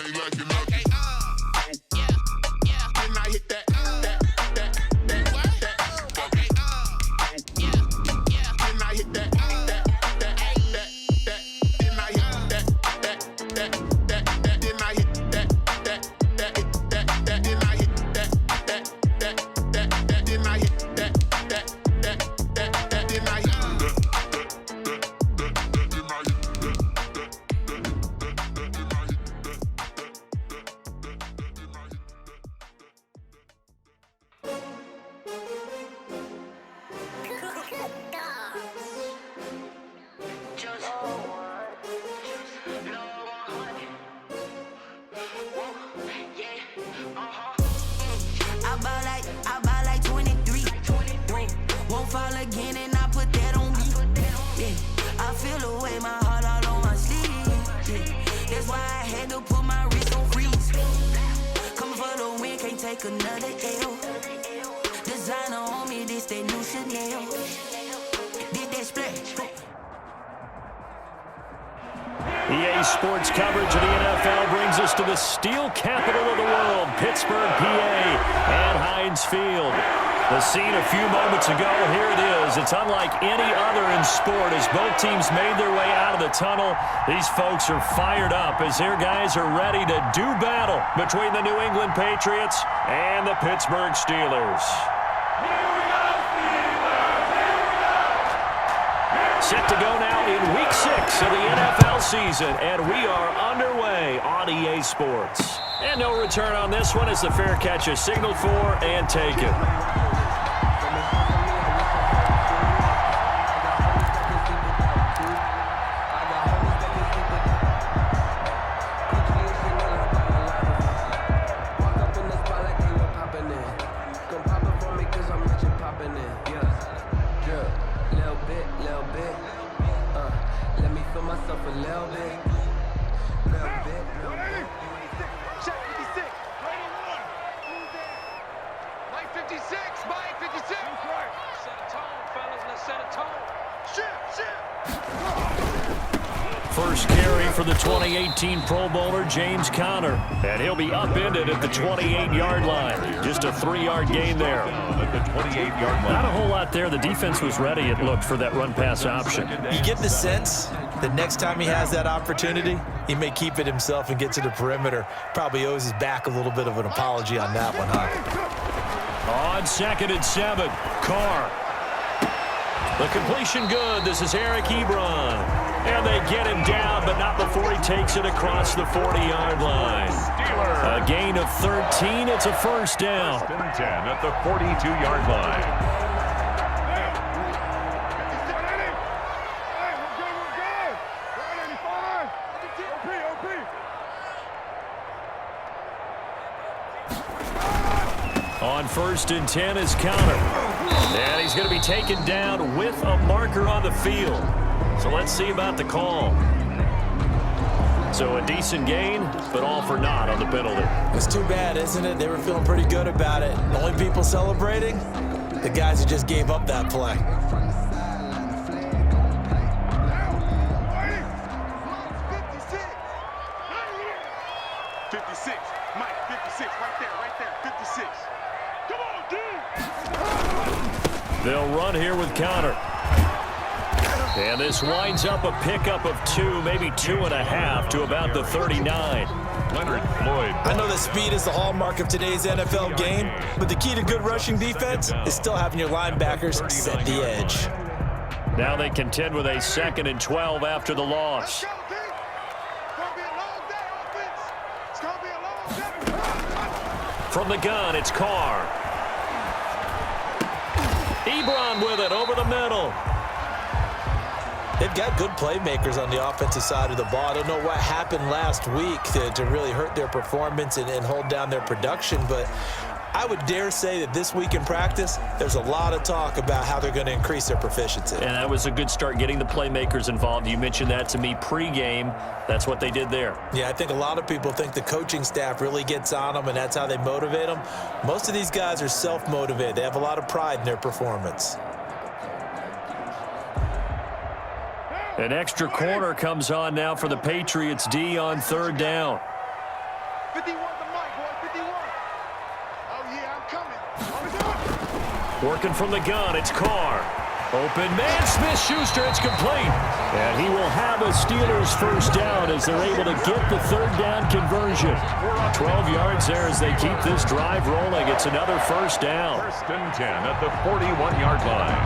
ain't liking nothing. Yeah, yeah. Then I hit that. Another L. Designer on me, this that new Chanel. Did that splash. EA Sports coverage of the NFL brings us to the steel capital of the world, Pittsburgh, PA, and Heinz Field. The scene a few moments ago, here it is. It's unlike any other in sport as both teams made their way out of the tunnel. These folks are fired up as their guys are ready to do battle between the New England Patriots and the Pittsburgh Steelers. Set to go now in Week 6 of the NFL season, and we are underway on EA Sports. And no return on this one as the fair catch is signaled for and taken. First carry for the 2018 Pro Bowler, James Conner. And he'll be upended at the 28-yard line. Just a 3-yard gain there. At the 28-yard line. Not a whole lot there. The defense was ready, it looked, for that run-pass option. You get the sense that next time he has that opportunity, he may keep it himself and get to the perimeter. Probably owes his back a little bit of an apology on that one, huh? On 2nd and 7, Carr. The completion good. This is Eric Ebron. And they get him down, but not before he takes it across the 40-yard line. A gain of 13. It's a first down. 1st and 10 at the 42-yard line. On 1st and 10 is Conner. And he's going to be taken down with a marker on the field. So let's see about the call. So a decent gain, but all for naught on the penalty. It's too bad, isn't it? They were feeling pretty good about it. The only people celebrating, the guys who just gave up that play. They'll run here with Conner. And this winds up a pickup of 2, maybe 2.5 to about the 39. Leonard Floyd. I know that speed is the hallmark of today's NFL game, but the key to good rushing defense is still having your linebackers set the edge. Now they contend with a 2nd and 12 after the loss. From the gun, it's Carr. Ebron with it over the middle. They've got good playmakers on the offensive side of the ball. I don't know what happened last week to really hurt their performance and hold down their production, but I would dare say that this week in practice, there's a lot of talk about how they're going to increase their proficiency. And that was a good start, getting the playmakers involved. You mentioned that to me pregame. That's what they did there. Yeah, I think a lot of people think the coaching staff really gets on them, and that's how they motivate them. Most of these guys are self-motivated. They have a lot of pride in their performance. An extra corner comes on now for the Patriots D on 3rd down. 51 the mic, boy, 51. Oh, yeah, I'm coming. Working from the gun, it's Carr. Open man, Smith-Schuster, it's complete. And he will have a Steelers first down as they're able to get the third down conversion. 12 yards there as they keep this drive rolling. It's another first down. First and 10 at the 41-yard line.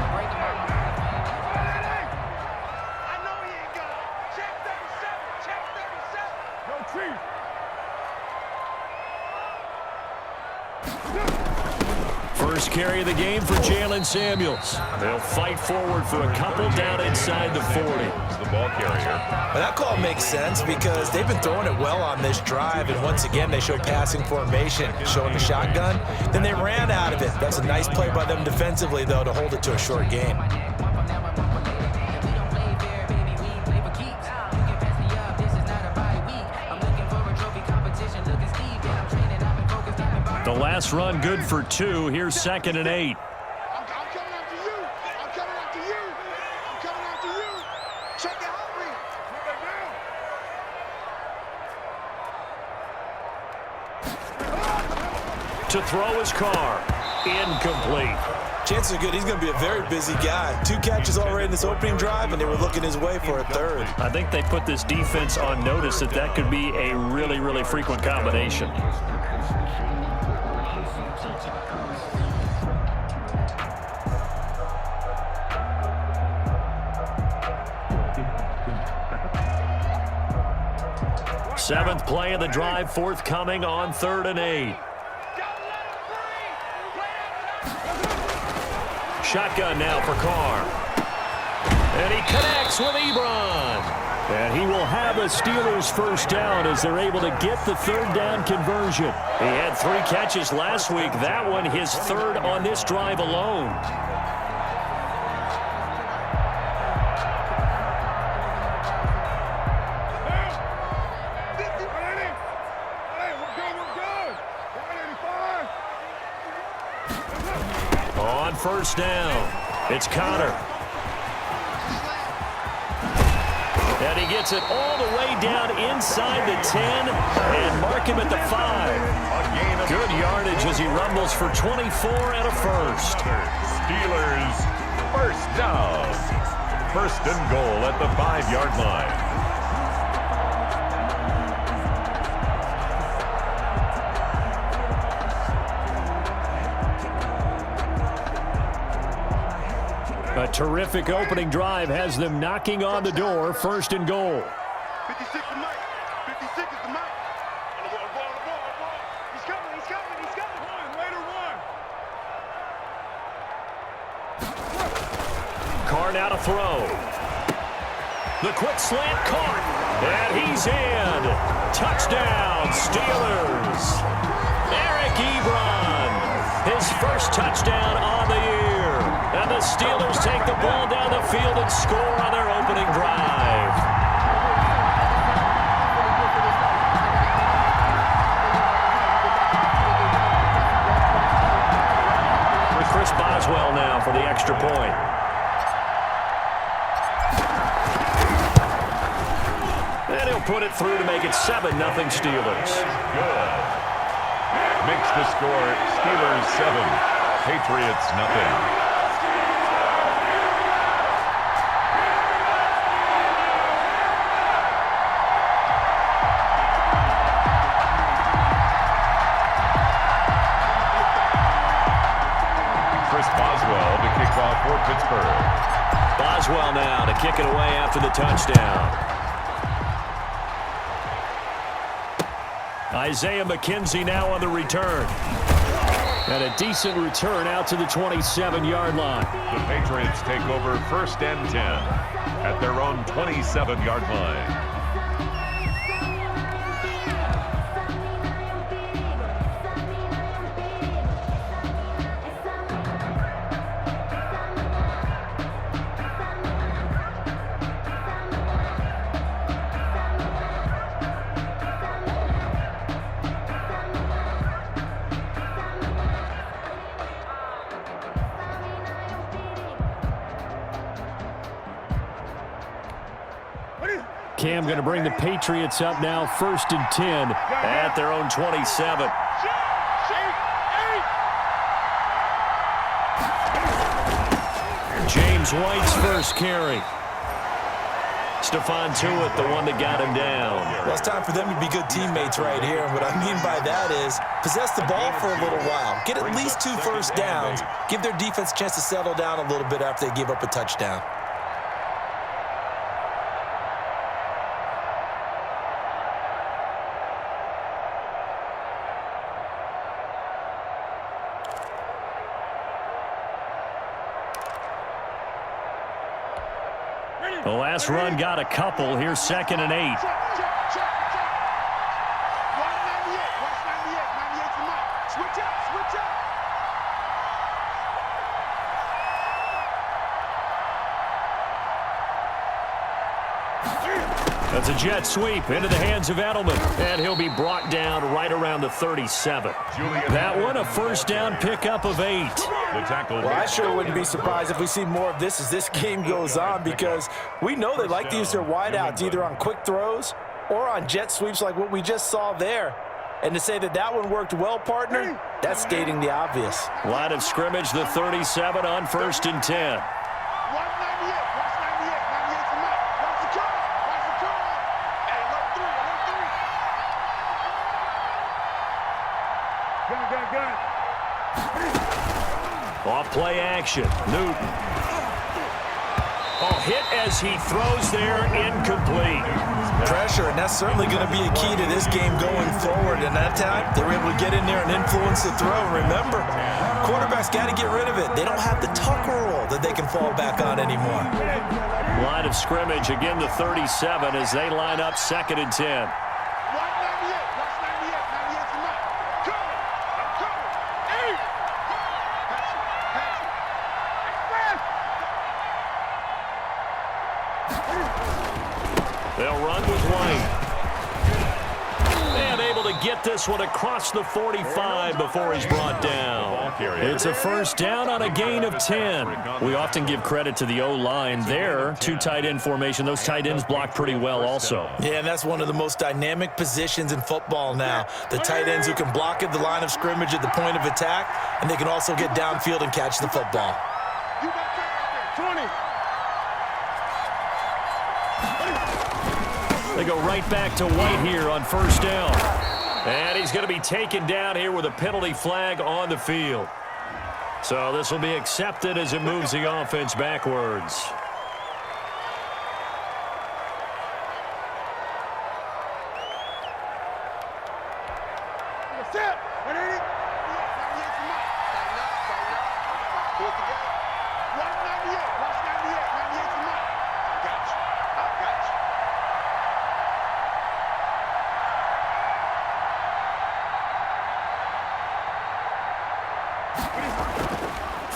I know he ain't got it. Check 37, check 37. Go, Chief. First carry of the game for Jalen Samuels. They'll fight forward for a couple down inside the 40. The ball carrier. Well, that call makes sense because they've been throwing it well on this drive, and once again they showed passing formation, showing the shotgun. Then they ran out of it. That's a nice play by them defensively, though, to hold it to a short game. The last run good for 2. Here's 2nd and 8. I'm coming after you. I'm coming after you. I'm coming after you. Check it out, Reed. To throw his Carr. Incomplete. Chances are good he's going to be a very busy guy. 2 catches already in this opening drive, and they were looking his way for a third. I think they put this defense on notice that that could be a really, really frequent combination. Seventh play of the drive, forthcoming on 3rd and 8. Shotgun now for Carr. And he connects with Ebron. And he will have a Steelers first down as they're able to get the third down conversion. He had 3 catches last week. That one his 3rd on this drive alone. On first down, it's Connor. And he gets it all the way down inside the 10 and mark him at the 5. Good yardage as he rumbles for 24 and a first. Steelers first down. First and goal at the 5-yard line. A terrific opening drive has them knocking on the door. First and goal. 56 the mic. 56 is the mic. On the ball. He's coming. Later one. Carr now to throw. The quick slant caught. And he's in. Touchdown, Steelers. Eric Ebron. His first touchdown on the year. And the Steelers take the ball down the field and score on their opening drive. Chris Boswell now for the extra point. And he'll put it through to make it 7-0 Steelers. Good. Makes the score Steelers 7, Patriots nothing. For Pittsburgh. Boswell now to kick it away after the touchdown. Isaiah McKenzie now on the return. And a decent return out to the 27-yard line. The Patriots take over first and 10 at their own 27-yard line. Cam, going to bring the Patriots up now, 1st and 10 at their own 27. James White's first carry. Stephon Tuitt, the one that got him down. Well, it's time for them to be good teammates right here. And what I mean by that is possess the ball for a little while. Get at least 2 first downs. Give their defense a chance to settle down a little bit after they give up a touchdown. The last run got a couple. Here's 2nd and 8. 198. Watch 98. 98 to Mike. Switch up. Switch up. That's a jet sweep into the hands of Edelman, and he'll be brought down right around the 37. That one, a first down pickup of 8. Well, I sure wouldn't be surprised if we see more of this as this game goes on, because we know they like to use their wideouts either on quick throws or on jet sweeps like what we just saw there. And to say that that one worked well, partner, that's stating the obvious. Line of scrimmage, the 37 on 1st and 10. 198. Watch 98. 98 to Mike. Watch the curve. Watch the curve. Hey, look 3. Look 3. Gun. Off play action. Newton. Oh, hit as he throws there, incomplete. Pressure, and that's certainly going to be a key to this game going forward. And that time, they were able to get in there and influence the throw. Remember, quarterbacks got to get rid of it. They don't have the tucker roll that they can fall back on anymore. Line of scrimmage, again the 37 as they line up 2nd and 10. 198. Watch 98. 98 to Mike. Cover. I'm covered. 8. Pass it. They'll run with White. And able to get this one across the 45 before he's brought down. It's a first down on a gain of 10. We often give credit to the O-line there. 2 tight end formation. Those tight ends block pretty well also. Yeah, and that's one of the most dynamic positions in football now. The tight ends who can block at the line of scrimmage at the point of attack, and they can also get downfield and catch the football. You got 20. They go right back to White here on first down. And he's going to be taken down here with a penalty flag on the field. So this will be accepted as it moves the offense backwards. Set. 180. 98 to Mike. Tighten up. Pull it together. 198. Watch 98. 98 to Mike. I got you.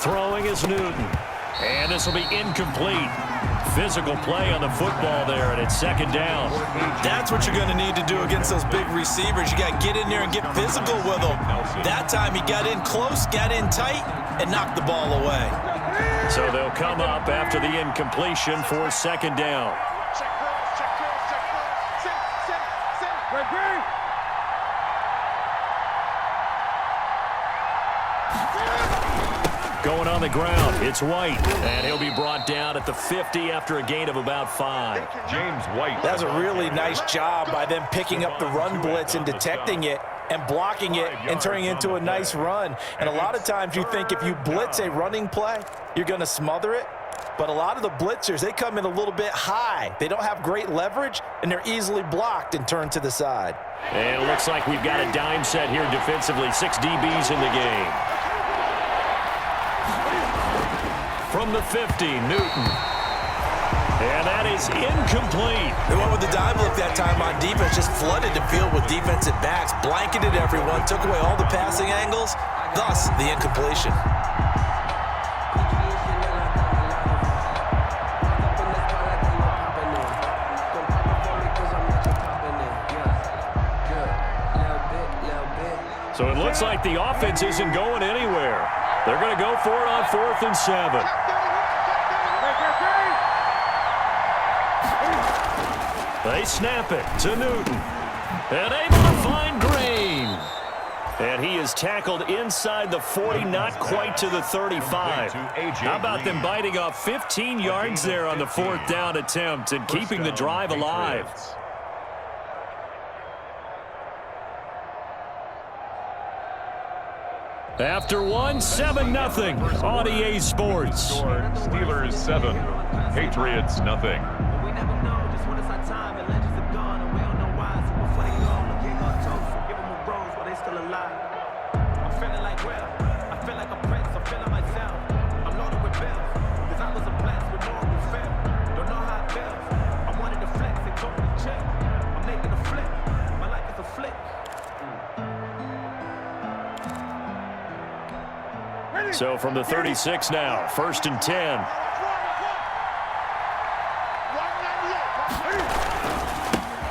Throwing is Newton. And this will be incomplete. Physical play on the football there, and it's 2nd down. That's what you're going to need to do against those big receivers. You got to get in there and get physical with them. That time he got in close, got in tight, and knocked the ball away. So they'll come up after the incompletion for 2nd down. Check cross. Set. Great. Going on the ground, it's White, and he'll be brought down at the 50 after a gain of about 5. James White. That's a really nice job by them picking up the run blitz and detecting it and blocking it and turning it into a nice run. And a lot of times you think if you blitz a running play, you're going to smother it. But a lot of the blitzers, they come in a little bit high. They don't have great leverage, and they're easily blocked and turned to the side. And it looks like we've got a dime set here defensively. 6 DBs in the game. From the 50, Newton. And that is incomplete. They went with the dime look that time on defense, just flooded the field with defensive backs, blanketed everyone, took away all the passing angles, thus the incompletion. So it looks like the offense isn't going anywhere. They're going to go for it on 4th and 7. They snap it to Newton. And able to find Green. And he is tackled inside the 40, not quite to the 35. How about them biting off 15 yards there on the 4th down attempt and keeping the drive alive? After one, 7-0 on EA Sports. Steelers 7, Patriots nothing. We never know just when it's our time and legends are gone and we don't know why. So before they go, we give our toast, give them a rose while they still alive. I'm feeling like well, I feel like a prince, I'm feeling myself. I'm loaded with bills, cause I was a blessed with no one fail. Don't know how it feels. I wanted to flex and totally chill. I'm making a flip, my life is a flick. So from the 36 now, 1st and 10.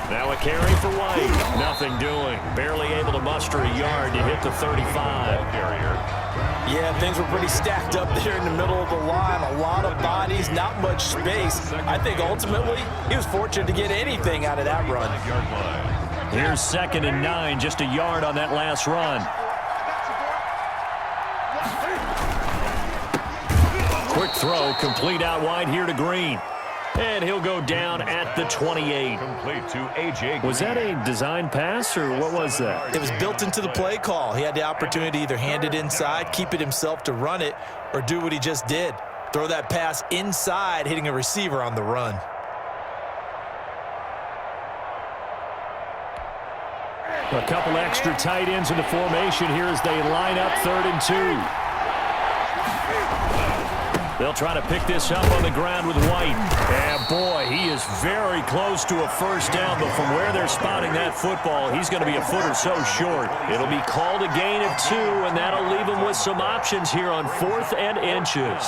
Now a carry for White. Nothing doing. Barely able to muster a yard to hit the 35. Yeah, things were pretty stacked up there in the middle of the line. A lot of bodies, not much space. I think ultimately he was fortunate to get anything out of that run. Here's 2nd and 9, just a yard on that last run. Quick throw, complete out wide here to Green. And he'll go down at the 28. Complete to A.J. Was that a design pass, or what was that? It was built into the play call. He had the opportunity to either hand it inside, keep it himself to run it, or do what he just did. Throw that pass inside, hitting a receiver on the run. A couple extra tight ends in the formation here as they line up 3rd and 2. They'll try to pick this up on the ground with White. And boy, he is very close to a 1st down, but from where they're spotting that football, he's going to be a foot or so short. It'll be called a gain of 2, and that'll leave him with some options here on 4th and inches.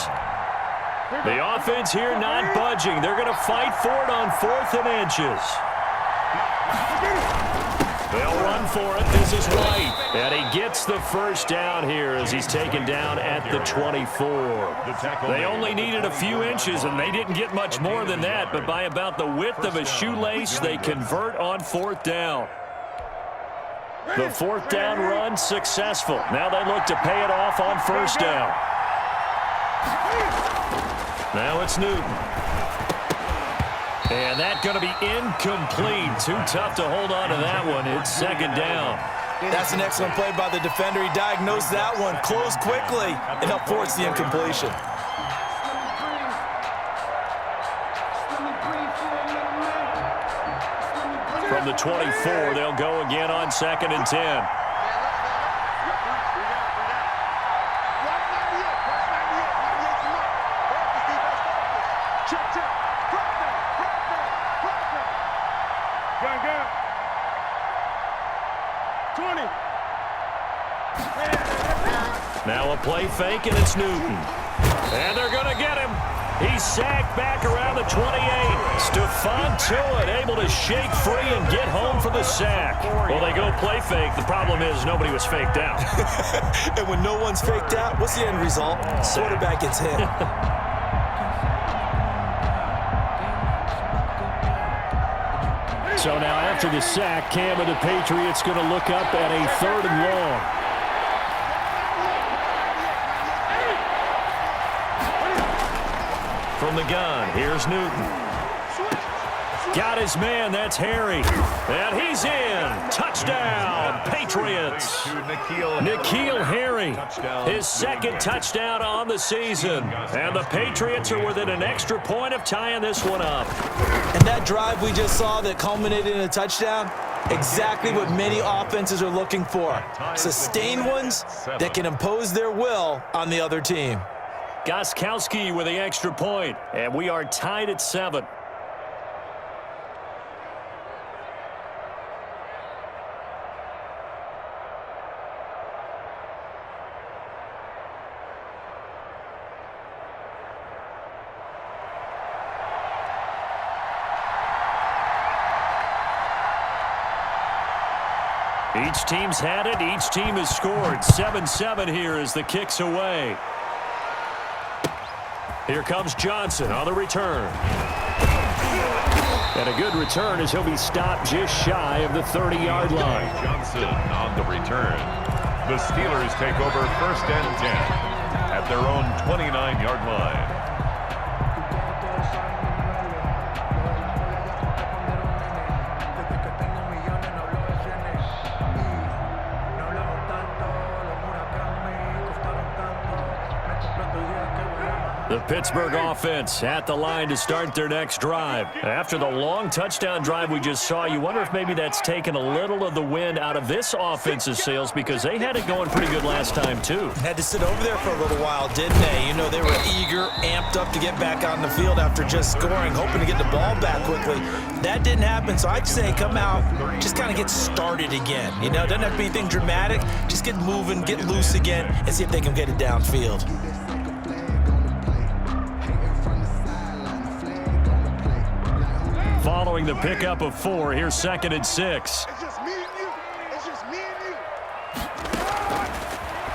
The offense here not budging. They're going to fight for it on 4th and inches. They'll run for it. This is White. And he gets the 1st down here as he's taken down at the 24. They only needed a few inches, and they didn't get much more than that. But by about the width of a shoelace, they convert on 4th down. The 4th down run successful. Now they look to pay it off on 1st down. Now it's Newton. And that's going to be incomplete. Too tough to hold on to that one. It's 2nd down. That's an excellent play by the defender. He diagnosed that one, closed quickly, and helped force the incompletion. From the 24, they'll go again on 2nd and 10. Now a play fake, and it's Newton. And they're going to get him. He's sacked back around the 28. Stephon Tuitt able to shake free and get home for the sack. Well, they go play fake. The problem is nobody was faked out. And when no one's faked out, what's the end result? Quarterback gets hit. So now after the sack, Cam and the Patriots going to look up at a 3rd and long. From the gun, here's Newton. Got his man, that's Harry. And he's in. Touchdown, Patriots. N'Keal Harry, his 2nd touchdown on the season. And the Patriots are within an extra point of tying this one up. And that drive we just saw that culminated in a touchdown, exactly what many offenses are looking for. Sustained ones that can impose their will on the other team. Gostkowski with the extra point, and we are tied at 7. Each team's had it. Each team has scored. 7-7 here as the kick's away. Here comes Johnson on the return. And a good return as he'll be stopped just shy of the 30-yard line. Johnson on the return. The Steelers take over 1st and 10 at their own 29-yard line. The Pittsburgh offense at the line to start their next drive. After the long touchdown drive we just saw, you wonder if maybe that's taken a little of the wind out of this offense's sails because they had it going pretty good last time, too. Had to sit over there for a little while, didn't they? You know, they were eager, amped up to get back on the field after just scoring, hoping to get the ball back quickly. That didn't happen, so I'd say come out, just kind of get started again. You know, doesn't have to be anything dramatic. Just get moving, get loose again, and see if they can get it downfield. Following the pickup of 4, here's 2nd and 6. It's just me and you. It's just me and you.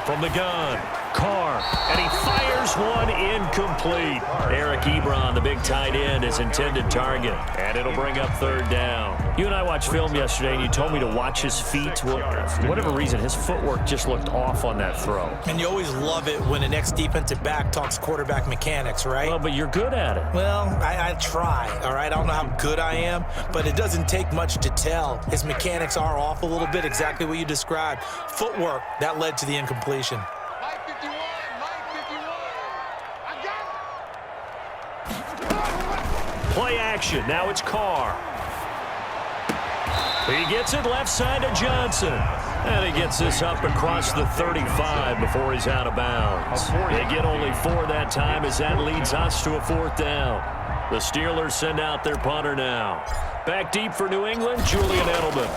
From the gun, Carr, and he fires one incomplete. Eric Ebron, the big tight end, is intended target, and it'll bring up 3rd down. You and I watched film yesterday, and you told me to watch his feet. Well, for whatever reason, his footwork just looked off on that throw. And you always love it when an ex-defensive back talks quarterback mechanics, right? Well, but you're good at it. Well, I try, all right? I don't know how good I am, but it doesn't take much to tell. His mechanics are off a little bit, exactly what you described. Footwork, that led to the incompletion. Mike 51, Mike 51. I got it. Play action. Now it's Carr. He gets it left side to Johnson. And he gets this up across the 35 before he's out of bounds. They get only 4 that time as that leads us to a 4th down. The Steelers send out their punter now. Back deep for New England, Julian Edelman.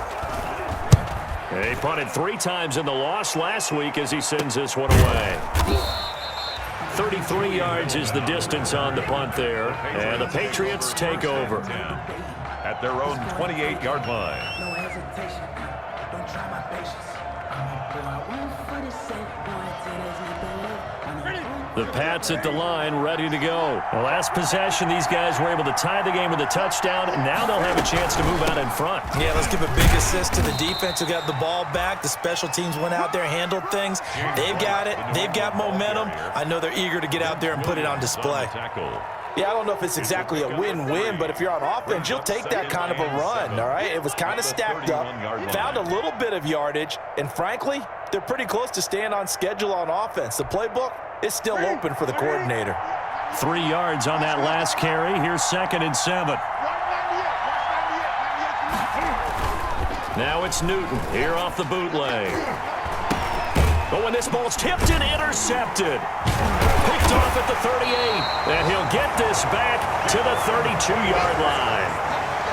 He punted 3 times in the loss last week as he sends this one away. 33 yards is the distance on the punt there. And the Patriots take over. At their own 28-yard line. No hesitation. Don't try my patience. The Pats at the line, ready to go. The last possession, these guys were able to tie the game with a touchdown, and now they'll have a chance to move out in front. Yeah, let's give a big assist to the defense who got the ball back. The special teams went out there, handled things. They've got it. They've got momentum. I know they're eager to get out there and put it on display. Yeah, I don't know if it's exactly a win-win, but if you're on offense, you'll take that kind of a run, all right? It was kind of stacked up, found a little bit of yardage, and frankly, they're pretty close to staying on schedule on offense. The playbook is still open for the coordinator. 3 yards on that last carry. Here's 2nd and 7. Now it's Newton here off the bootleg. But when this ball's tipped and intercepted. Picked off at the 38, and he'll get this back to the 32-yard line.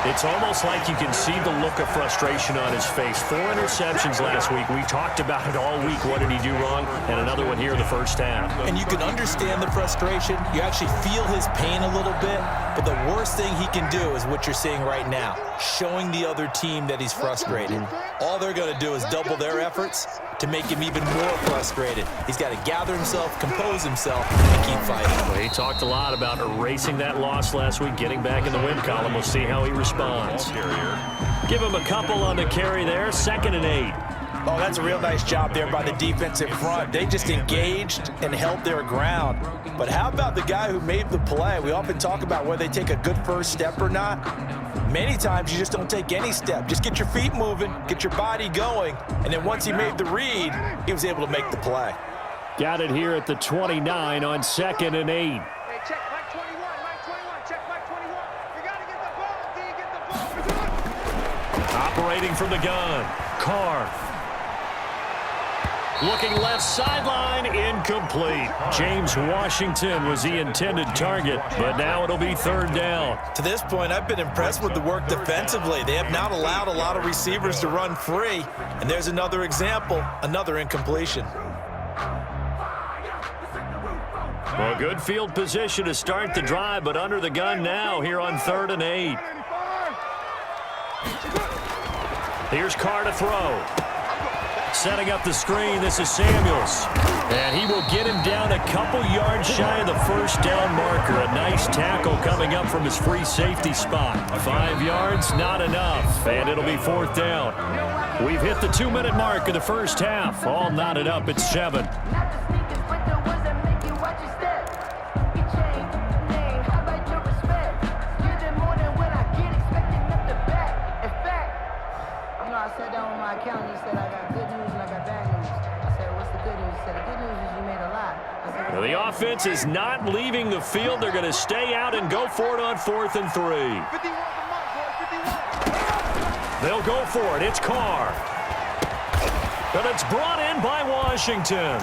It's almost like you can see the look of frustration on his face. 4 interceptions last week. We talked about it all week. What did he do wrong? And another one here in the first half. And you can understand the frustration. You actually feel his pain a little bit. But the worst thing he can do is what you're seeing right now, showing the other team that he's frustrated. All they're going to do is double their efforts to make him even more frustrated. He's got to gather himself, compose himself, and keep fighting. Well, he talked a lot about erasing that loss last week, getting back in the win column. We'll see how he responds. Give him a couple on the carry there. 2nd and 8. Oh, that's a real nice job there by the defensive front. They just engaged and held their ground. But how about the guy who made the play? We often talk about whether they take a good first step or not. Many times you just don't take any step. Just get your feet moving, get your body going, and then once he made the read, he was able to make the play. Got it here at the 29 on 2nd and 8. Hey, check Mike 21, Mike 21, check Mike 21. You got to get the ball. Do you get the ball? Operating from the gun, Carr. Looking left sideline, incomplete. James Washington was the intended target, but now it'll be 3rd down. To this point, I've been impressed with the work defensively. They have not allowed a lot of receivers to run free. And there's another example, another incompletion. Well, good field position to start the drive, but under the gun now here on 3rd and 8. Here's Carr to throw. Setting up the screen, this is Samuels. And he will get him down a couple yards shy of the first down marker. A nice tackle coming up from his free safety spot. 5 yards, not enough, and it'll be 4th down. We've hit the 2-minute mark of the first half. All knotted up at 7. The offense is not leaving the field. They're going to stay out and go for it on 4th and 3. They'll go for it. It's Carr. But it's brought in by Washington.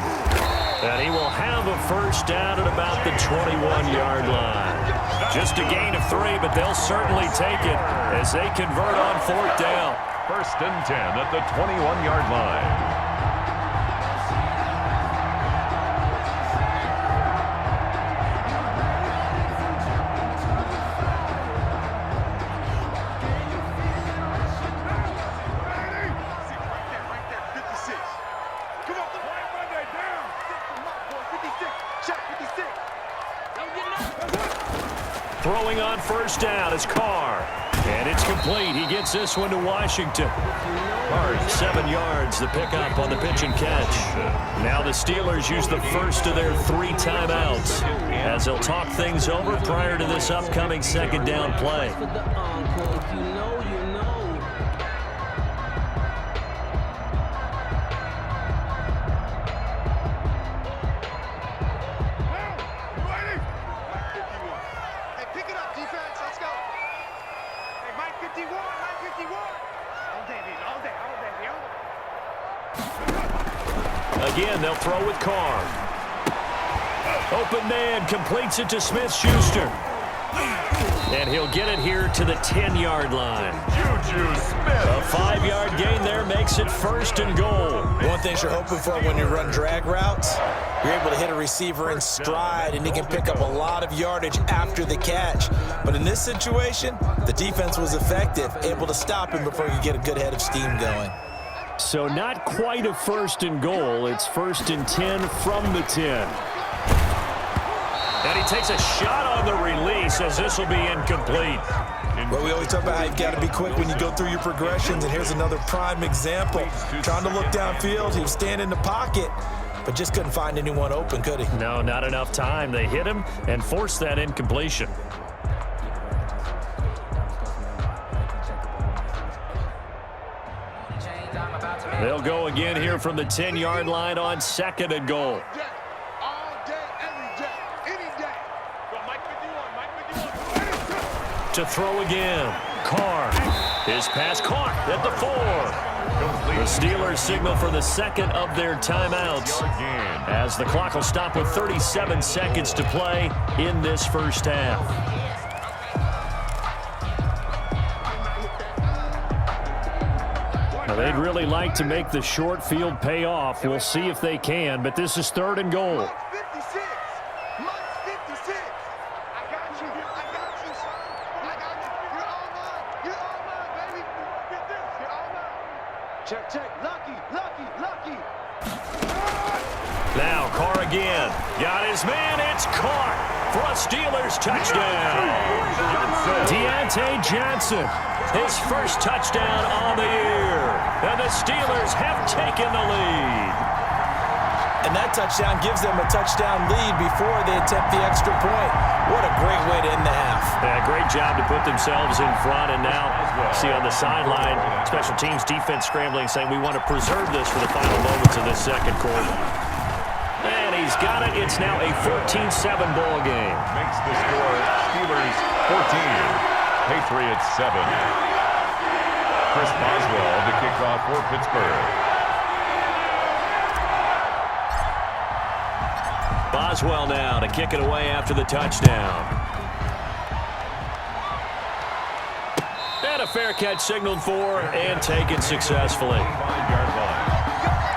And he will have a first down at about the 21-yard line. Just a gain of 3, but they'll certainly take it as they convert on 4th down. 1st and 10 at the 21-yard line. Throwing on first down is Carr. And it's complete. He gets this one to Washington. Carr, 7 yards, the pickup on the pitch and catch. Now the Steelers use the first of their 3 timeouts as they'll talk things over prior to this upcoming 2nd down play. Again, they'll throw with Carr. Open man completes it to Smith-Schuster. And he'll get it here to the 10-yard line. Juju Smith. A 5-yard gain there makes it 1st and goal. One thing you're hoping for when you run drag routes, you're able to hit a receiver in stride, and he can pick up a lot of yardage after the catch. But in this situation, the defense was effective, able to stop him before he could get a good head of steam going. So not quite a 1st and goal. It's 1st and 10 from the 10. And he takes a shot on the release as this will be incomplete. Well, we always talk about how you've got to be quick when you go through your progressions, and here's another prime example. Trying to look downfield, he was standing in the pocket, but just couldn't find anyone open, could he? No, not enough time. They hit him and forced that incompletion. They'll go again here from the 10-yard line on 2nd and goal. To throw again. Carr. His pass caught at the 4. The Steelers signal for the 2nd of their timeouts as the clock will stop with 37 seconds to play in this first half. They'd really like to make the short field pay off. We'll see if they can, but this is 3rd and goal. Now Carr again. Got his man. It's caught for a Steelers touchdown. Deontay Johnson. His first touchdown on the year. And the Steelers have taken the lead. And that touchdown gives them a touchdown lead before they attempt the extra point. What a great way to end the half. Yeah, great job to put themselves in front. And now, see on the sideline, special teams defense scrambling, saying we want to preserve this for the final moments of this 2nd quarter. And he's got it. It's now a 14-7 ball game. Makes the score Steelers 14. Patriots 7. Chris Boswell to kick off for Pittsburgh. Boswell now to kick it away after the touchdown. And a fair catch signaled for and taken successfully. 5-yard line.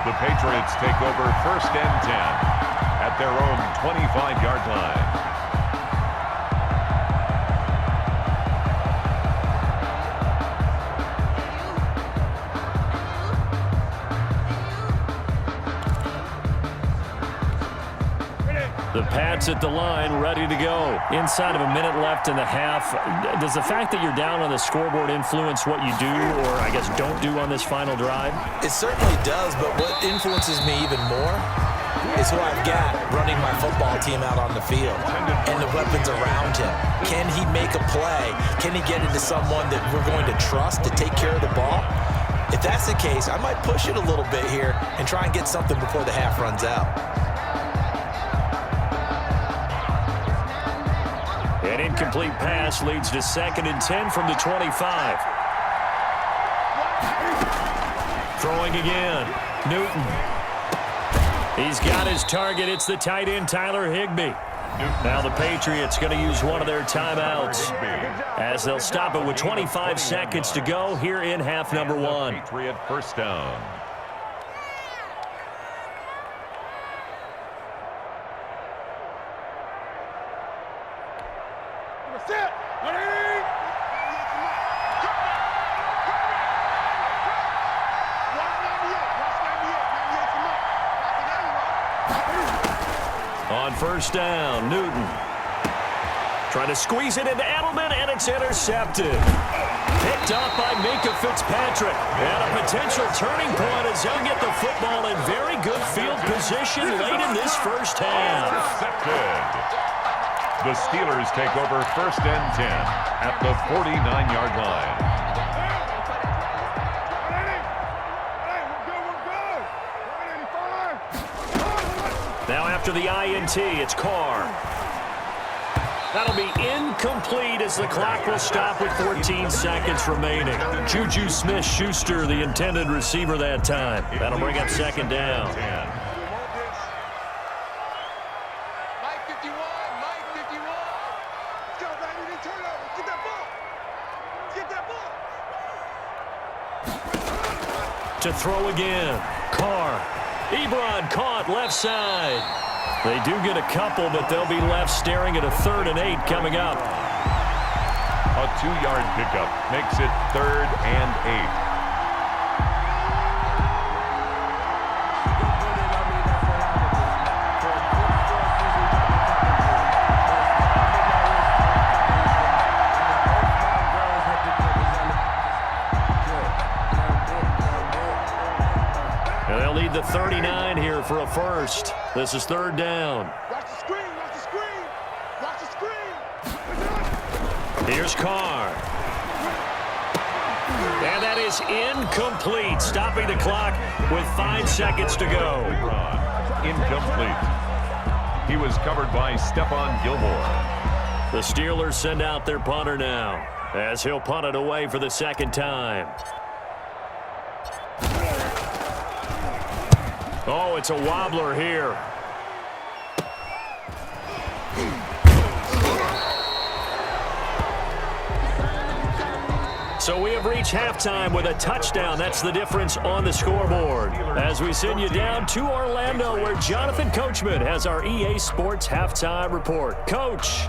The Patriots take over 1st and 10 at their own 25-yard line. The Pats at the line, ready to go. Inside of a minute left in the half. Does the fact that you're down on the scoreboard influence what you do, or I guess don't do on this final drive? It certainly does, but what influences me even more is who I've got running my football team out on the field and the weapons around him. Can he make a play? Can he get into someone that we're going to trust to take care of the ball? If that's the case, I might push it a little bit here and try and get something before the half runs out. An incomplete pass leads to 2nd and 10 from the 25. Throwing again. Newton. He's got his target. It's the tight end, Tyler Higbee. Now the Patriots going to use one of their timeouts as they'll stop it with 25 seconds to go here in half number 1. Patriot first down. On first down, Newton. Trying to squeeze it into Edelman, and it's intercepted. Picked up by Minka Fitzpatrick. And a potential turning point as they'll get the football in very good field position late in this first half. Intercepted. The Steelers take over 1st and 10 at the 49-yard line. Now after the INT, it's Carr. That'll be incomplete as the clock will stop with 14 seconds remaining. Juju Smith-Schuster, the intended receiver that time. That'll bring up 2nd down. Mike 51, Mike 51. Let's go, baby. Turn over. Get that ball. Get that ball. To throw again. Carr. Ebron caught left side. They do get a couple, but they'll be left staring at a 3rd and 8 coming up. A 2-yard pickup makes it 3rd and 8. The 39 here for a first. This is 3rd down. Watch the screen. Watch the screen. Watch the screen. Here's Carr. And that is incomplete, stopping the clock with 5 seconds to go. Incomplete. He was covered by Stephon Gilmore. The Steelers send out their punter now as he'll punt it away for the 2nd time. Oh, it's a wobbler here. So we have reached halftime with a touchdown. That's the difference on the scoreboard. As we send you down to Orlando, where Jonathan Coachman has our EA Sports Halftime Report. Coach.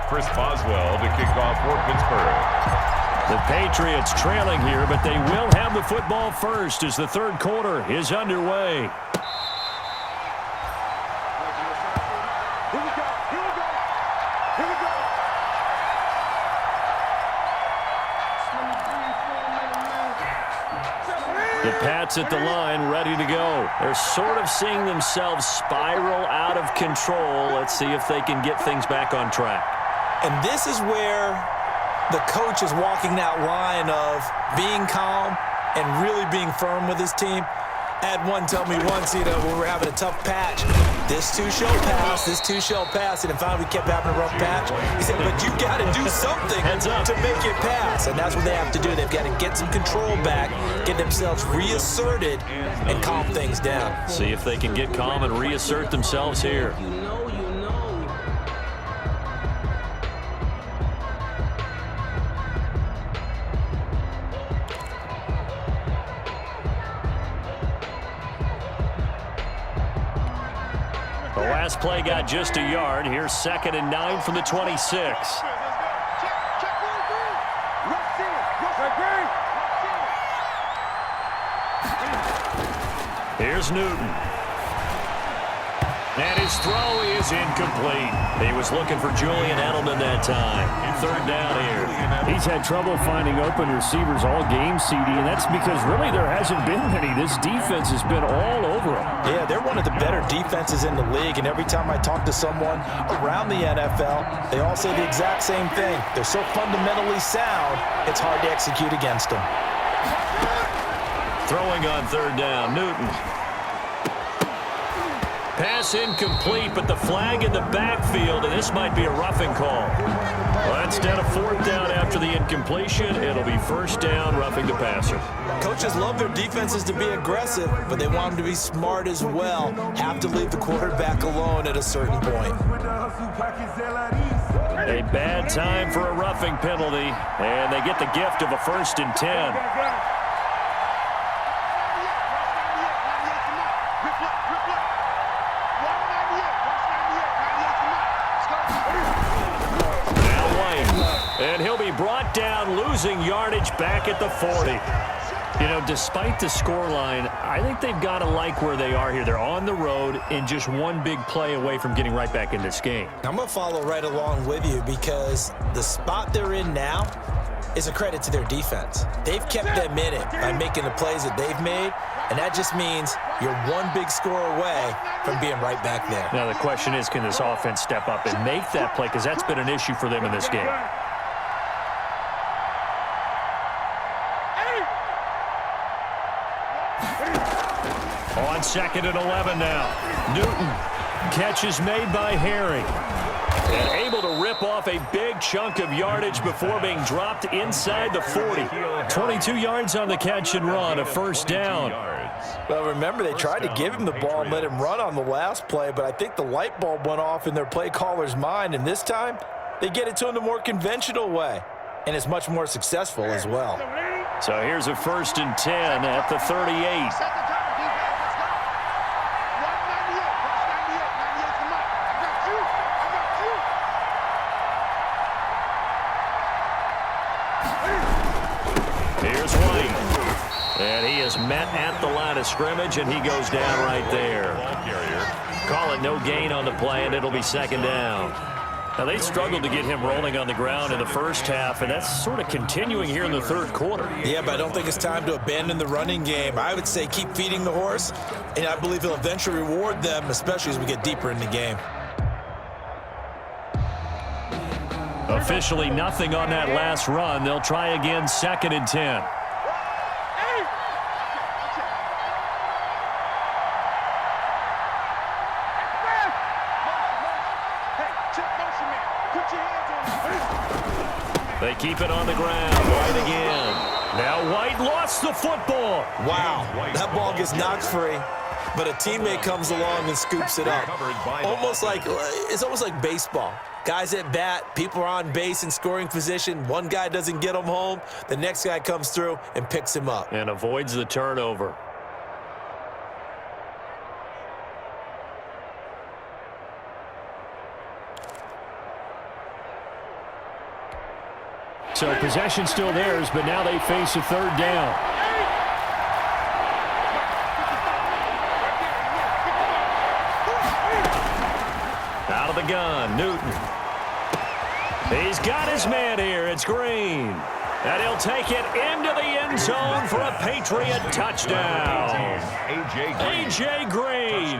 Chris Boswell to kick off for Pittsburgh. The Patriots trailing here, but they will have the football first as the 3rd quarter is underway. The Pats at the line, ready to go. They're sort of seeing themselves spiral out of control. Let's see if they can get things back on track. And this is where the coach is walking that line of being calm and really being firm with his team. I had one tell me once, when we were having a tough patch, this too shall pass, this too shall pass. And finally we kept having a rough patch. He said, but you got to do something to make it pass. And that's what they have to do. They've got to get some control back, get themselves reasserted, and calm things down. See if they can get calm and reassert themselves here. The last play got just a yard. Here's 2nd and 9 from the 26. Here's Newton. And his throw is incomplete. He was looking for Julian Edelman that time. 3rd down here. He's had trouble finding open receivers all game, CD, and that's because really there hasn't been many. This defense has been all over him. Yeah, they're one of the better defenses in the league, and every time I talk to someone around the NFL, they all say the exact same thing. They're so fundamentally sound, it's hard to execute against them. Throwing on 3rd down, Newton. Pass incomplete, but the flag in the backfield, and this might be a roughing call. Well, instead of 4th down after the incompletion, it'll be 1st down, roughing the passer. Coaches love their defenses to be aggressive, but they want them to be smart as well. Have to leave the quarterback alone at a certain point. A bad time for a roughing penalty, and they get the gift of a 1st and 10. And he'll be brought down, losing yardage back at the 40. You know, despite the scoreline, I think they've got to like where they are here. They're on the road and just one big play away from getting right back in this game. I'm going to follow right along with you because the spot they're in now is a credit to their defense. They've kept them in it by making the plays that they've made, and that just means you're one big score away from being right back there. Now, the question is, can this offense step up and make that play? Because that's been an issue for them in this game. On 2nd and 11 now. Newton. Catch is made by Herring. And able to rip off a big chunk of yardage before being dropped inside the 40. 22 yards on the catch and run, a 1st down. Well, remember, they tried to give him the ball and let him run on the last play, but I think the light bulb went off in their play caller's mind, and this time they get it to him the more conventional way, and it's much more successful as well. So here's a 1st and 10 at the 38. Here's White. And he is met at the line of scrimmage, and he goes down right there. Call it no gain on the play, and it'll be 2nd down. Now, they struggled to get him rolling on the ground in the first half, and that's sort of continuing here in the 3rd quarter. Yeah, but I don't think it's time to abandon the running game. I would say keep feeding the horse, and I believe he'll eventually reward them, especially as we get deeper in the game. Officially nothing on that last run. They'll try again, 2nd and 10. They keep it on the ground. White again. Now White lost the football. Wow, that ball gets knocked free, but a teammate comes along and scoops it up. It's almost like baseball. Guys at bat, people are on base in scoring position. One guy doesn't get him home. The next guy comes through and picks him up. And avoids the turnover. So possession still theirs, but now they face a 3rd down. Out of the gun, Newton. He's got his man here. It's Green. And he'll take it into the end zone for a Patriot touchdown. A.J. Green,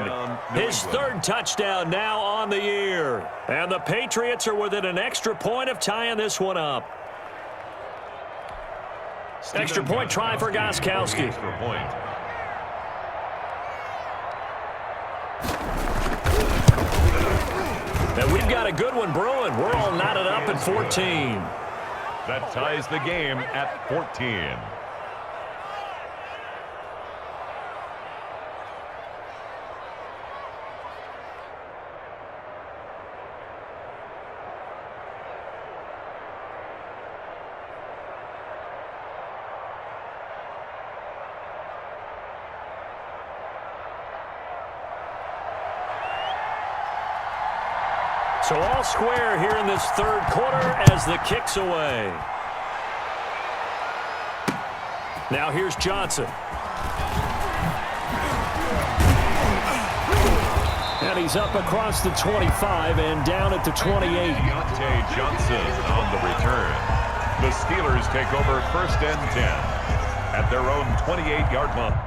his 3rd touchdown now on the year. And the Patriots are within an extra point of tying this one up. Extra point try for Gostkowski. And we've got a good one brewing. We're all knotted up at 14. That ties the game at 14. So all square here in this third quarter as the kick's away. Now here's Johnson. And he's up across the 25 and down at the 28. Deontay Johnson on the return. The Steelers take over 1st and 10 at their own 28-yard line.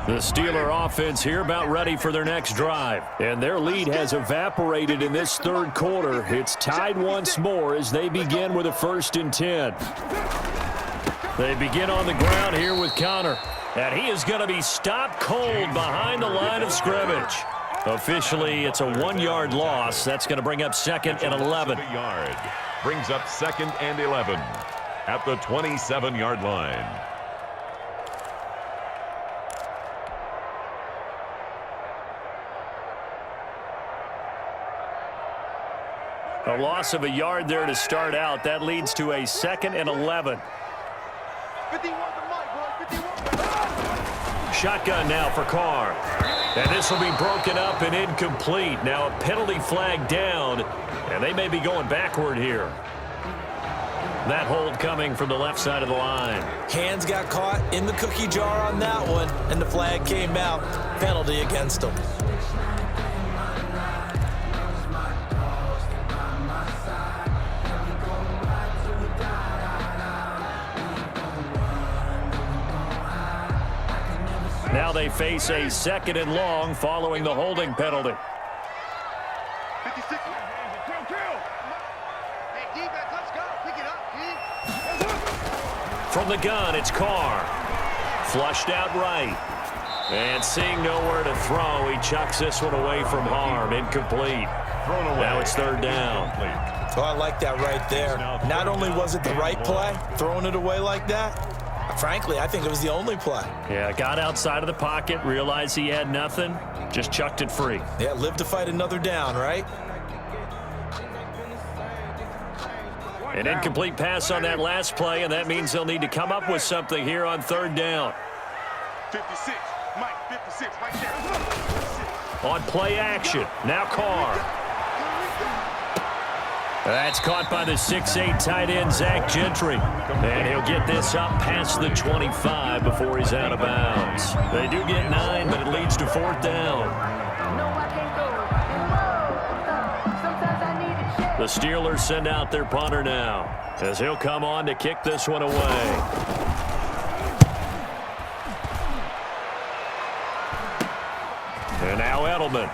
The Steeler offense here about ready for their next drive. And their lead has evaporated in this third quarter. It's tied once more as they begin with a 1st and 10. They begin on the ground here with Connor. And he is going to be stopped cold behind the line of scrimmage. Officially, it's a 1-yard loss. That's going to bring up 2nd and 11. Brings up 2nd and 11 at the 27-yard line. A loss of a yard there to start out. That leads to a 2nd and 11. Shotgun now for Carr. And this will be broken up and incomplete. Now a penalty flag down, and they may be going backward here. That hold coming from the left side of the line. Hands got caught in the cookie jar on that one, and the flag came out. Penalty against them. Now they face a 2nd and long following the holding penalty. 56. Hey, defense, let's go. Pick it up, From the gun, it's Carr. Flushed out right. And seeing nowhere to throw, he chucks this one away from harm. Incomplete. Thrown away. Now it's 3rd down. Oh, I like that right there. Not only was it the right play, throwing it away like that, frankly, I think it was the only play. Yeah, got outside of the pocket, realized he had nothing, just chucked it free. Yeah, live to fight another down, right? An incomplete pass on that last play, and that means they'll need to come up with something here on 3rd down. 56. Mike, 56. Right there. On play action, now Carr. That's caught by the 6'8" tight end, Zach Gentry. And he'll get this up past the 25 before he's out of bounds. They do get 9, but it leads to 4th down. The Steelers send out their punter now, as he'll come on to kick this one away. And now Edelman.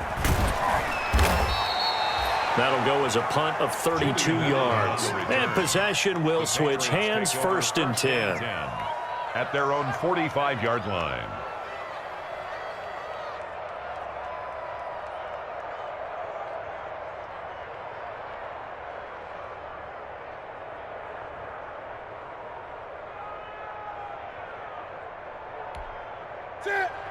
That'll go as a punt of 32 yards. And possession will switch hands, 1st and 10. At their own 45-yard line.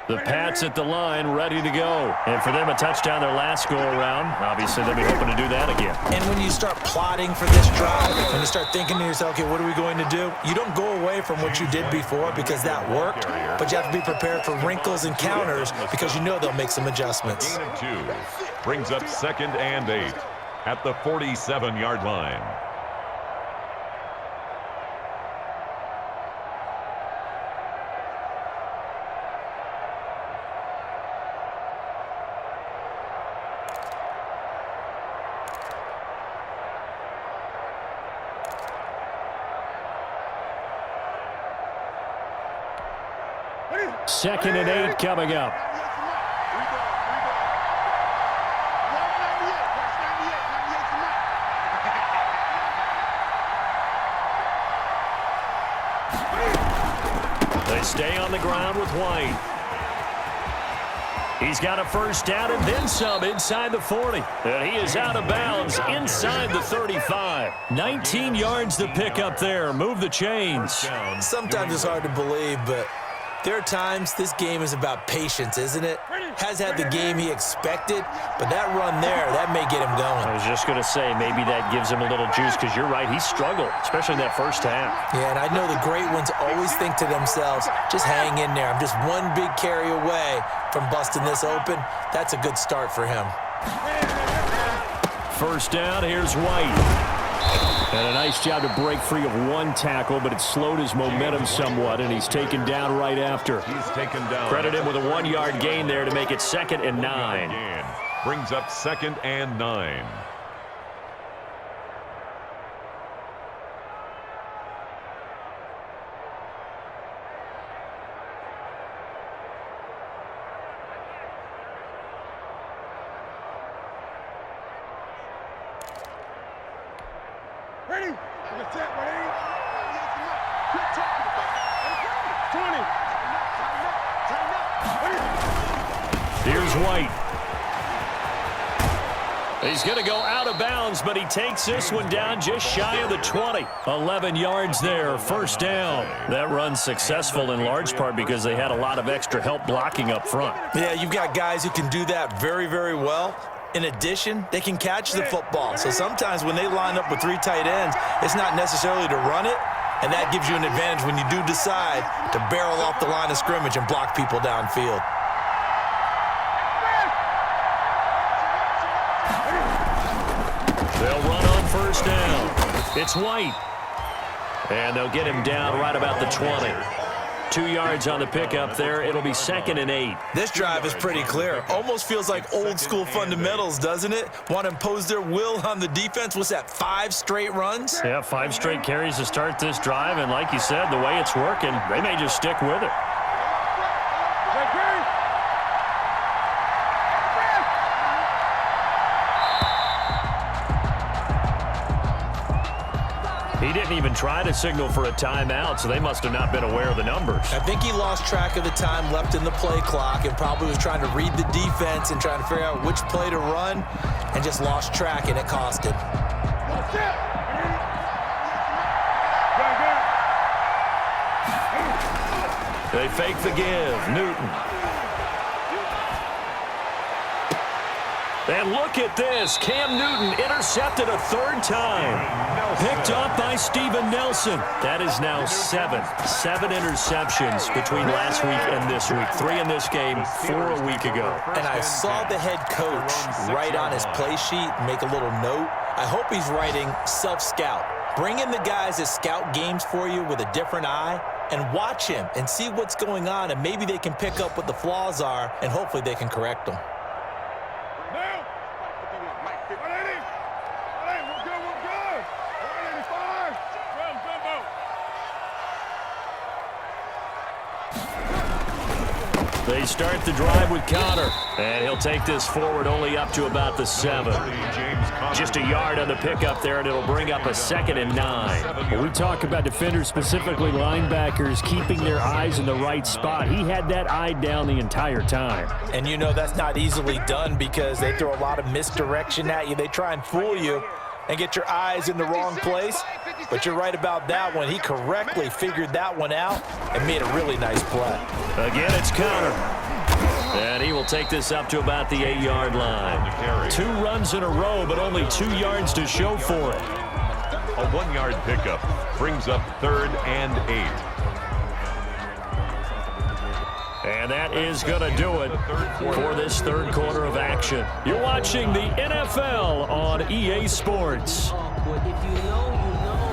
The Pats at the line, ready to go. And for them, a touchdown their last go-around. Obviously, they'll be hoping to do that again. And when you start plotting for this drive, when you start thinking to yourself, okay, what are we going to do? You don't go away from what you did before because that worked, but you have to be prepared for wrinkles and counters because you know they'll make some adjustments. Gain of 2 brings up 2nd and 8 at the 47-yard line. Second and 8 coming up. They stay on the ground with White. He's got a 1st down and then some inside the 40. And he is out of bounds inside the 35. 19 yards to pick up there. Move the chains. Sometimes it's hard to believe, but There are times this game is about patience, isn't it? Has had the game he expected, but that run there, that may get him going. I was just going to say, maybe that gives him a little juice, because you're right, he struggled, especially in that first half. Yeah, and I know the great ones always think to themselves, just hang in there. I'm just one big carry away from busting this open. That's a good start for him. First down, here's White. And a nice job to break free of one tackle, but it slowed his momentum somewhat, and he's taken down right after. He's taken down. Credit him with a 1-yard gain there to make it 2nd and 9. Brings up 2nd and 9. Ready? That's it, ready? Quit talking about it. 20. Tighten up. Here's White. He's going to go out of bounds, but he takes this one down just shy of the 20. 11 yards there, first down. That run's successful in large part because they had a lot of extra help blocking up front. Yeah, you've got guys who can do that very, very well. In addition, they can catch the football. So sometimes when they line up with 3 tight ends, it's not necessarily to run it, and that gives you an advantage when you do decide to barrel off the line of scrimmage and block people downfield. They'll run on first down. It's White. And they'll get him down right about the 20. 2 yards on the pickup there. It'll be 2nd and 8. This drive is pretty clear. Almost feels like old school fundamentals, doesn't it? Want to impose their will on the defense. What's that, 5 straight runs? Yeah, 5 straight carries to start this drive. And like you said, the way it's working, they may just stick with it. He didn't even try to signal for a timeout, so they must have not been aware of the numbers. I think he lost track of the time left in the play clock and probably was trying to read the defense and trying to figure out which play to run and just lost track, and it cost him. They fake the give. Newton. And look at this. Cam Newton intercepted a 3rd time. Picked off by Steven Nelson. That is now 7 interceptions between last week and this week. 3 in this game, 4 a week ago. And I saw the head coach write on his play sheet, make a little note. I hope he's writing self-scout. Bring in the guys that scout games for you with a different eye and watch him and see what's going on, and maybe they can pick up what the flaws are, and hopefully they can correct them. They start the drive with Connor, and he'll take this forward only up to about the 7. Just a yard on the pickup there, and it'll bring up a 2nd and 9. When we talk about defenders, specifically linebackers, keeping their eyes in the right spot, he had that eye down the entire time. And you know that's not easily done because they throw a lot of misdirection at you. They try and fool you and get your eyes in the wrong place. But you're right about that one. He correctly figured that one out and made a really nice play. Again, it's Connor. And he will take this up to about the 8-yard line. 2 runs in a row, but only 2 yards to show for it. A 1-yard pickup brings up 3rd and 8. And that is going to do it for this 3rd quarter of action. You're watching the NFL on EA Sports. If you know, you know.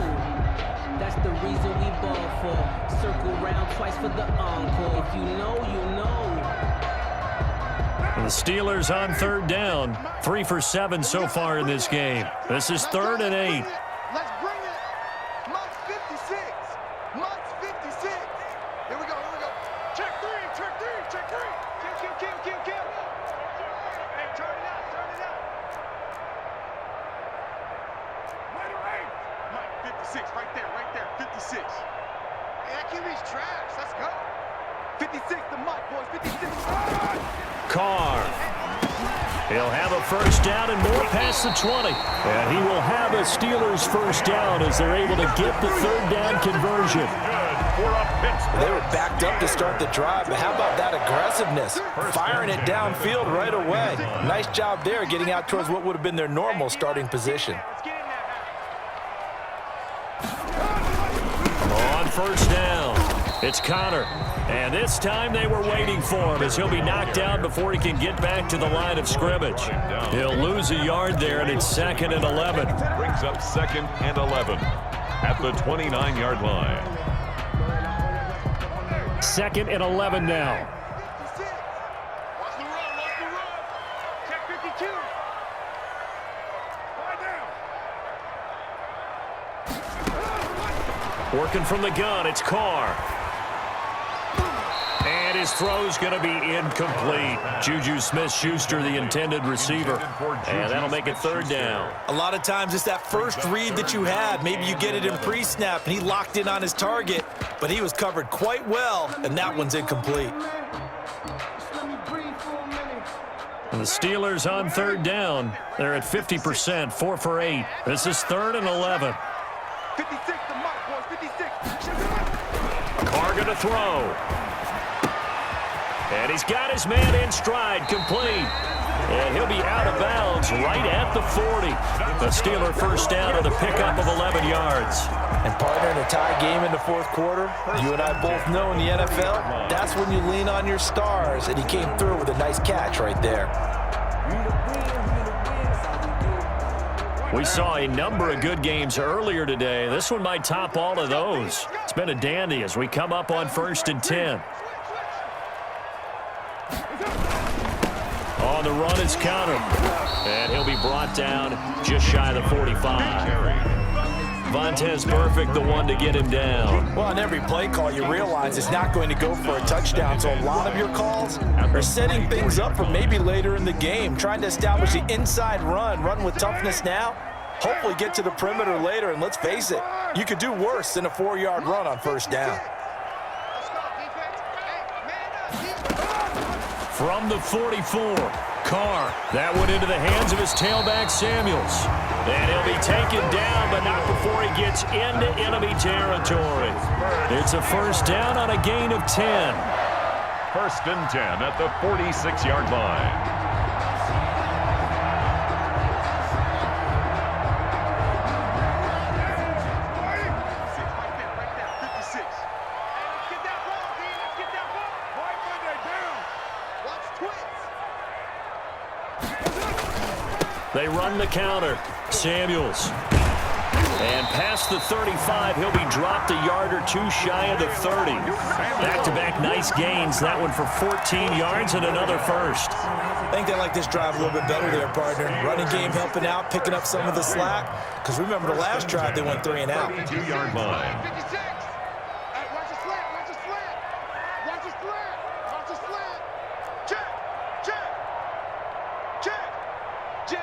That's the reason we ball for. Circle round twice for the encore. If you know, you know. The Steelers on 3rd down. 3 for 7 so far in this game. This is 3rd and 8. Let's bring it. Month 56. Month 56. Here we go. Check 3. Kim. Hey, turn it out. Month 56, right there. 56. Hey, that QB's trash. Let's go. 56 the month, boys. 56. Carr. He'll have a first down and more past the 20. And he will have a Steelers first down as they're able to get the 3rd down conversion. for a Pittsburgh. They were backed up to start the drive, but how about that aggressiveness? Firing it downfield right away. Nice job there getting out towards what would have been their normal starting position. On first down, it's Connor. And this time they were waiting for him as he'll be knocked down before he can get back to the line of scrimmage. He'll lose a yard there, and it's 2nd and 11. Brings up 2nd and 11 at the 29-yard line. 2nd and 11 now. Watch the run, watch the run. Check 52. Lie down. Working from the gun, it's Carr. And his throw's going to be incomplete. Juju Smith-Schuster, the intended receiver. And that'll make it 3rd down. A lot of times it's that first read that you have. Maybe you get it in pre-snap, and he locked in on his target, but he was covered quite well, and that one's incomplete. And the Steelers on 3rd down. They're at 50%, 4 for 8. This is 3rd and 11. 56 to Mike, boys, 56. Carr going to throw. And he's got his man in stride, complete. And he'll be out of bounds right at the 40. The Steeler first down on a pickup of 11 yards. And partner, in a tie game in the 4th quarter, you and I both know in the NFL, that's when you lean on your stars. And he came through with a nice catch right there. We saw a number of good games earlier today. This one might top all of those. It's been a dandy as we come up on 1st and 10. On the run is Connor. And he'll be brought down just shy of the 45. Vontez Perfect, the one to get him down. Well, on every play call, you realize it's not going to go for a touchdown. So a lot of your calls are setting things up for maybe later in the game, trying to establish the inside run with toughness now, hopefully get to the perimeter later. And let's face it, you could do worse than a 4-yard run on first down. From the 44, Carr. That went into the hands of his tailback, Samuels. And he'll be taken down, but not before he gets into enemy territory. It's a first down on a gain of 10. 1st and 10 at the 46-yard line. They run the counter. Samuels. And past the 35, he'll be dropped a yard or two shy of the 30. Back-to-back nice gains. That one for 14 yards and another first. I think they like this drive a little bit better there, partner. Running game helping out, picking up some of the slack. Because remember the last drive, they went 3 and out. 2-yard line. 56. Hey, watch the slant, watch the slant. Watch the slant, watch the slant. Check, check, check. Jim.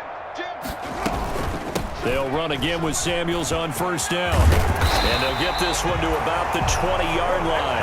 They'll run again with Samuels on first down. And they'll get this one to about the 20-yard line.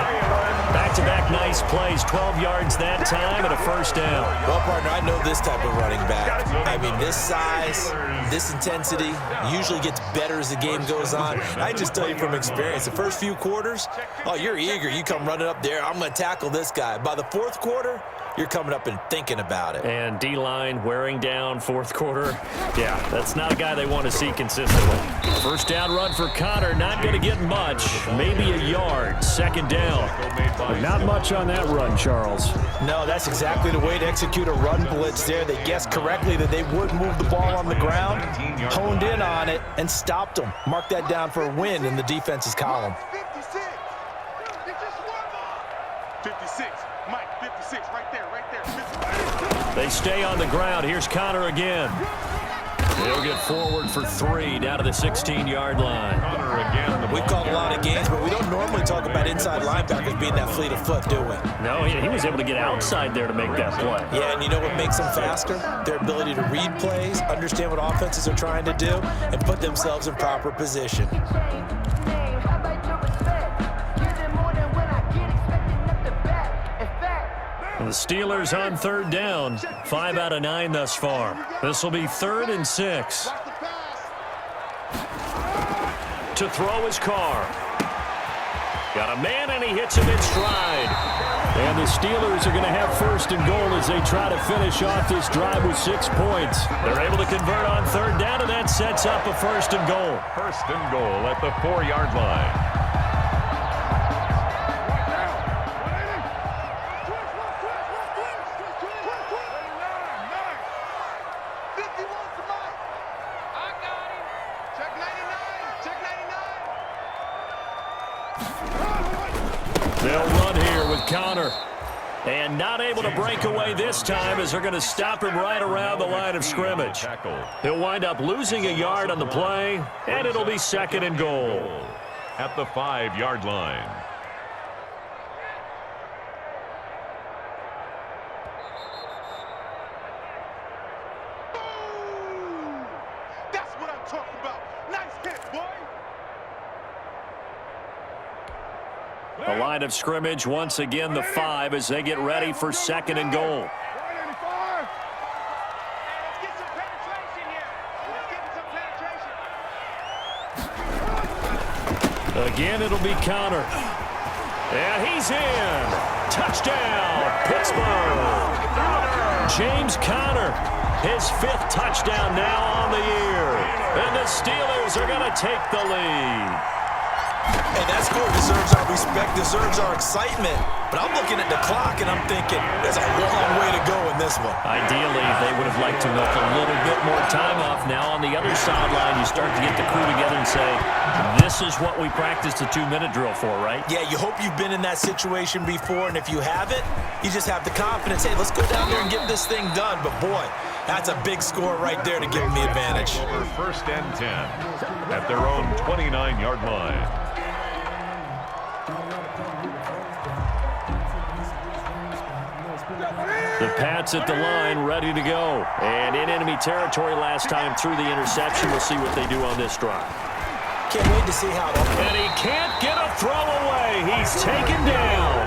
Back-to-back nice plays, 12 yards that time and a first down. Well, partner, I know this type of running back. I mean, this size, this intensity usually gets better as the game goes on. I just tell you from experience, the first few quarters, oh, you're eager. You come running up there, I'm going to tackle this guy. By the 4th quarter, you're coming up and thinking about it. And D-line wearing down 4th quarter. Yeah, that's not a guy they want to see consistently. First down run for Connor, not going to get much. Maybe a yard, 2nd down. But not much on that run, Charles. No, that's exactly the way to execute a run blitz there. They guessed correctly that they would move the ball on the ground, honed in on it, and stopped them. Mark that down for a win in the defense's column. 56. Just one more. 56. Mike, 56. Right there, right there. 56. They stay on the ground. Here's Connor again. He'll get forward for 3 down to the 16-yard line. We've called a lot of games, but we don't normally talk about inside linebackers being that fleet of foot, do we? No, he was able to get outside there to make that play. Yeah, and you know what makes them faster? Their ability to read plays, understand what offenses are trying to do, and put themselves in proper position. And the Steelers on 3rd down, 5 out of 9 thus far. This will be 3rd and 6. To throw his Carr. Got a man, and he hits him in stride. And the Steelers are going to have first and goal as they try to finish off this drive with 6 points. They're able to convert on third down, and that sets up a first and goal. First and goal at the 4-yard line. They'll run here with Connor. And not able to break away this time as they're going to stop him right around the line of scrimmage. He'll wind up losing a yard on the play, and it'll be second and goal. At the 5-yard line. Boom! That's what I'm talking about. Nice hit, boy. The line of scrimmage, once again, the 5 as they get ready for second and goal. Again, it'll be Connor. And he's in. Touchdown, Pittsburgh. James Conner, his 5th touchdown now on the year. And the Steelers are going to take the lead. And that score deserves our respect, deserves our excitement. But I'm looking at the clock, and I'm thinking there's a long way to go in this one. Ideally, they would have liked to milk a little bit more time off. Now on the other sideline, you start to get the crew together and say, this is what we practiced the 2-minute drill for, right? Yeah, you hope you've been in that situation before, and if you haven't, you just have the confidence, hey, let's go down there and get this thing done. But, boy, that's a big score right there to give them the advantage. Over first and 10 at their own 29-yard line. The Pats at the line, ready to go. And in enemy territory last time through the interception. We'll see what they do on this drive. Can't wait to see how And he can't get a throw away. He's taken down.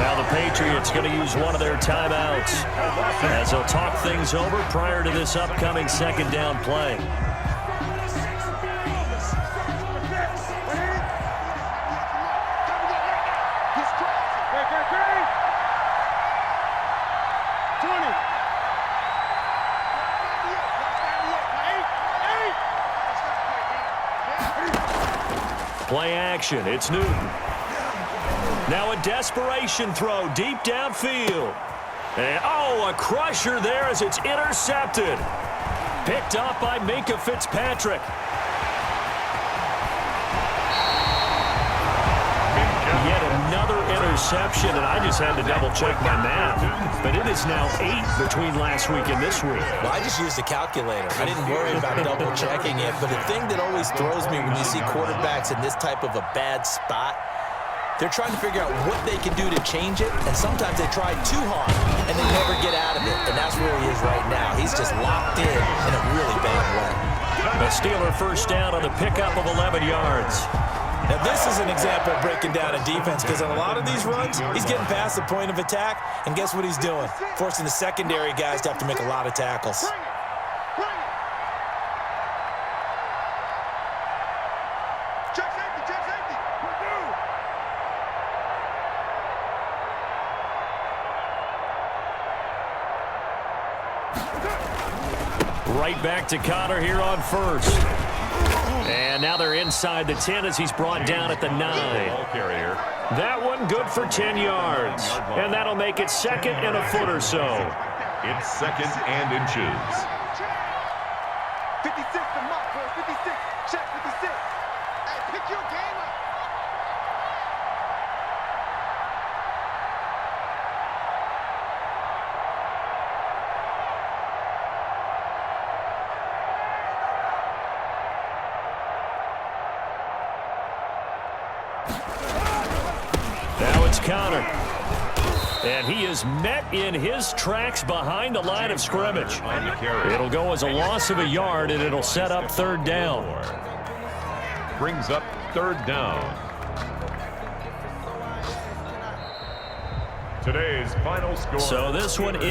Now the Patriots going to use one of their timeouts as they'll talk things over prior to this upcoming second down play. Play action. It's Newton. Now a desperation throw deep downfield. And, oh, a crusher there as it's intercepted. Picked up by Minkah Fitzpatrick. Yet another interception, and I just had to double-check my math. But it is now 8 between last week and this week. Well, I just used a calculator. I didn't worry about double-checking it. But the thing that always throws me when you see quarterbacks in this type of a bad spot, they're trying to figure out what they can do to change it, and sometimes they try too hard, and they never get out of it. And that's where he is right now. He's just locked in a really bad way. A Steeler first down on the pickup of 11 yards. Now, this is an example of breaking down a defense because on a lot of these runs, he's getting past the point of attack, and guess what he's doing? Forcing the secondary guys to have to make a lot of tackles. Right back to Connor here on first. And now they're inside the 10 as he's brought down at the 9. That one good for 10 yards. And that'll make it second and a foot or so. It's second and inches. 56 to mark, boy. 56. Check 56. Hey, pick your game up. Now it's Connor. And he is met in his tracks behind the line of scrimmage. It'll go as a loss of a yard, and it'll set up third down. Brings up third down. Today's final score. So this one is